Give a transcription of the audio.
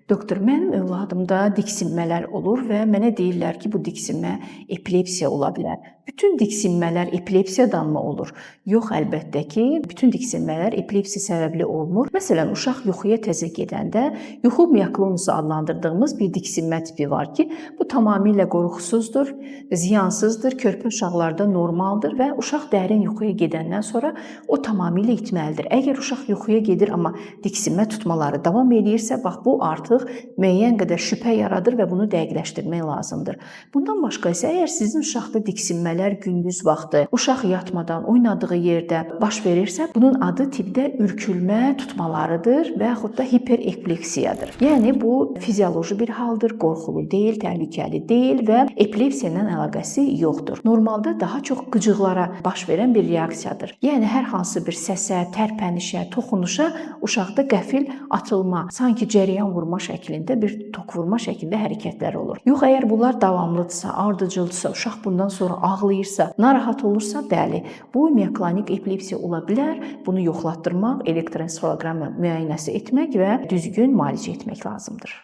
Doktor, mənim övladımda diksinmələr olur və mənə deyirlər ki, bu diksinmə epilepsiya ola bilər. Bütün diksinmələr epilepsiyadanmı olur? Yox, əlbəttə ki, bütün diksinmələr epilepsiya səbəbli olmur. Məsələn, uşaq yuxuya təzə gedəndə yuxu mioklonusu adlandırdığımız bir diksinmə tipi var ki, bu tamamilə qorxusuzdur, ziyansızdır, körpə uşaqlarda normaldır və uşaq dərin yuxuya gedəndən sonra o tamamilə itməlidir. Əgər uşaq yuxuya gedir, amma diksinmə tutmaları davam edirsə, bax bu artıq müəyyən qədər şübhə yaradır və bunu dəqiqləşdirmək lazımdır. Bundan başqa isə əgər sizin uşaqda diksinmələr gündüz vaxtı, uşaq yatmadan oynadığı yerdə baş verirsə, bunun adı tibbdə ürkülmə tutmalarıdır və yaxud da hiperepilepsiyadır. Yəni bu fizioloji bir haldır, qorxulu deyil, təhlükəli deyil və epilepsiya ilə əlaqəsi yoxdur. Normalda daha çox qıcıqlara baş verən bir reaksiyadır. Yəni hər hansı bir səsə, tərpənişə, toxunuşa uşaqda qəfil atılma, sanki cərəyan vurma şəklində, bir tok vurma şəklində hərəkətlər olur. Yox, əgər bunlar davamlıdırsa, ardıcıldırsa, uşaq bundan sonra ağlayırsa, narahat olursa, bəli, bu mioklonik epilepsiya ola bilər. Bunu yoxlatdırmaq, elektroensefaloqram müayinəsi etmək və düzgün müalicə etmək lazımdır.